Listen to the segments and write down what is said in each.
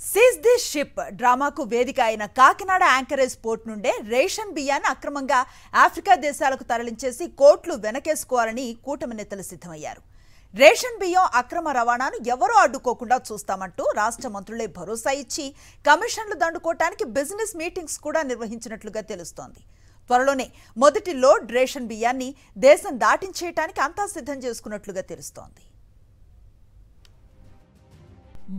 Seize the ship డ్రామాకు వేదిక అయిన Kakinada anchorage port నుండే రేషన్ బియ్యాన్ని అక్రమంగా ఆఫ్రికా దేశాలకు తరలించేసి కోట్లు వెనకేసుకోవాలని కూటమి నేతలు సిద్ధమయ్యారు. రేషన్ బియ్యం అక్రమ రవాణాను ఎవరూ అడ్డుకోకుండా చూస్తామంటూ రాష్ట్ర మంత్రులే భరోసా ఇచ్చి కమిషన్లు దండుకోవటానికి బిజినెస్ మీటింగ్స్ కూడా నిర్వహించినట్లుగా తెలుస్తోంది. త్వరలోనే మొదటి లోడ్ రేషన్ బియ్యాన్ని దేశం దాటించేయటానికి అంతా సిద్ధం చేసుకున్నట్లుగా తెలుస్తోంది.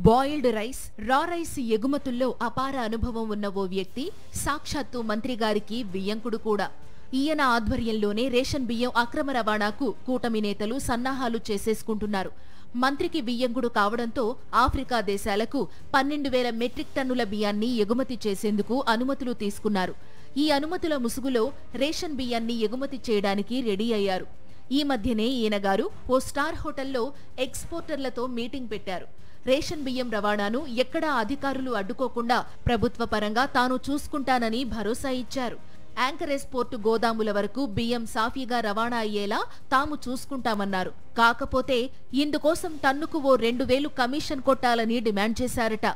బాయిల్డ్ రైస్, రా రైస్ ఎగుమతుల్లో అపార అనుభవం ఉన్న ఓ వ్యక్తి సాక్షాత్తు మంత్రి గారికి బియ్యంకుడు కూడా. ఈయన ఆధ్వర్యంలోనే రేషన్ బియ్యం అక్రమ రవాణాకు కూటమి నేతలు సన్నాహాలు చేసేసుకుంటున్నారు. మంత్రికి బియ్యంకుడు కావడంతో ఆఫ్రికా దేశాలకు 12,000 మెట్రిక్ టన్నుల బియ్యాన్ని ఎగుమతి చేసేందుకు అనుమతులు తీసుకున్నారు. ఈ అనుమతుల ముసుగులో రేషన్ బియ్యాన్ని ఎగుమతి చేయడానికి రెడీ అయ్యారు. ఈ మధ్యనే ఈయన గారు ఓ స్టార్ హోటల్లో ఎక్స్పోర్టర్లతో మీటింగ్ పెట్టారు. రేషన్ బియ్యం రవాణాను ఎక్కడా అధికారులు అడ్డుకోకుండా ప్రభుత్వ పరంగా తాను చూసుకుంటానని భరోసా ఇచ్చారు. యాంకరేజ్ పోర్టు గోదాముల వరకు బియ్యం సాఫీగా రవాణా అయ్యేలా తాము చూసుకుంటామన్నారు. కాకపోతే ఇందుకోసం టన్నుకు ఓ 2,000 కమిషన్ కొట్టాలని డిమాండ్ చేశారట.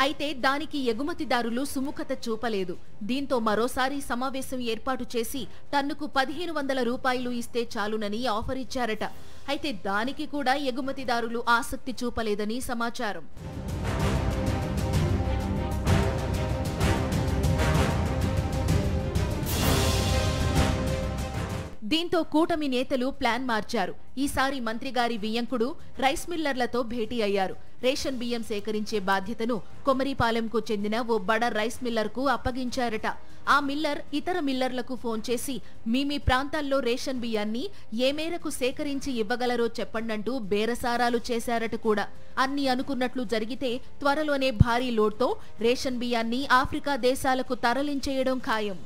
అయితే దానికి ఎగుమతిదారులు సుముఖత చూపలేదు. దీంతో మరోసారి సమావేశం ఏర్పాటు చేసి టన్నుకు 1,500 రూపాయలు ఇస్తే చాలునని ఆఫర్ ఇచ్చారట. అయితే దానికి కూడా ఎగుమతిదారులు ఆసక్తి చూపలేదని సమాచారం. దీంతో కూటమి నేతలు ప్లాన్ మార్చారు. ఈసారి మంత్రిగారి బియ్యంకుడు రైస్ మిల్లర్లతో భేటీ అయ్యారు. రేషన్ బియ్యం సేకరించే బాధ్యతను కొమరిపాలెంకు చెందిన ఓ బడ రైస్ మిల్లర్కు అప్పగించారట. ఆ మిల్లర్ ఇతర మిల్లర్లకు ఫోన్ చేసి మీ ప్రాంతాల్లో రేషన్ బియ్యాన్ని ఏ మేరకు సేకరించి ఇవ్వగలరో చెప్పండంటూ బేరసారాలు చేశారట కూడా. అన్ని అనుకున్నట్లు జరిగితే త్వరలోనే భారీ లోడ్తో రేషన్ బియ్యాన్ని ఆఫ్రికా దేశాలకు తరలించేయడం ఖాయం.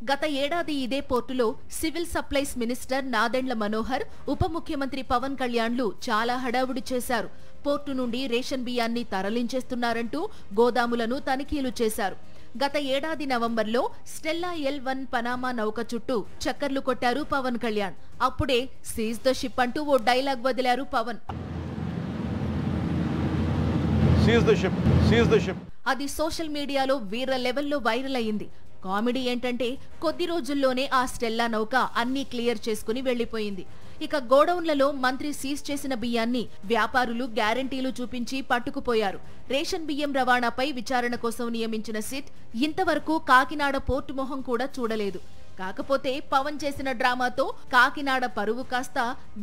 గత ఏడాది ఇదే పోర్టులో civil supplies minister Nadendla Manohar, ఉప ముఖ్యమంత్రి పవన్ కళ్యాణ్లు చాలా హడావుడి చేశారు. పోర్టు నుండి రేషన్ బియ్యాన్ని తరలించేస్తున్నారంటూ గోదాములను తనిఖీలు చేశారు. గత ఏడాది నవంబర్లో స్టెల్లా L1 పనామా నౌక చుట్టూ చక్కర్లు కొట్టారు పవన్ కళ్యాణ్. అప్పుడే సీజ్ ద షిప్ అంటూ ఓ డైలాగ్ వదిలారు పవన్. అది సోషల్ మీడియాలో వీర లెవెల్లో వైరల్ అయింది. కామెడీ ఏంటంటే కొద్ది రోజుల్లోనే ఆ స్టెల్లా నౌక అన్నీ క్లియర్ చేసుకుని వెళ్లిపోయింది. ఇక గోడౌన్లలో మంత్రి సీజ్ చేసిన బియ్యాన్ని వ్యాపారులు గ్యారంటీలు చూపించి పట్టుకుపోయారు. రేషన్ బియ్యం రవాణాపై విచారణ కోసం నియమించిన సిట్ ఇంతవరకు కాకినాడ పోర్టు మొహం కూడా చూడలేదు. కాకపోతే పవన్ చేసిన డ్రామాతో కాకినాడ పరువు కాస్త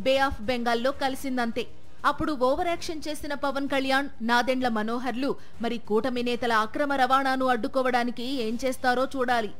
బే ఆఫ్ బెంగాల్లో కలిసిందంతే. అప్పుడు ఓవర్ యాక్షన్ చేసిన పవన్ కళ్యాణ్, నాదెండ్ల మనోహర్లు మరి కూటమి నేతల అక్రమ రవాణాను అడ్డుకోవడానికి ఏం చేస్తారో చూడాలి.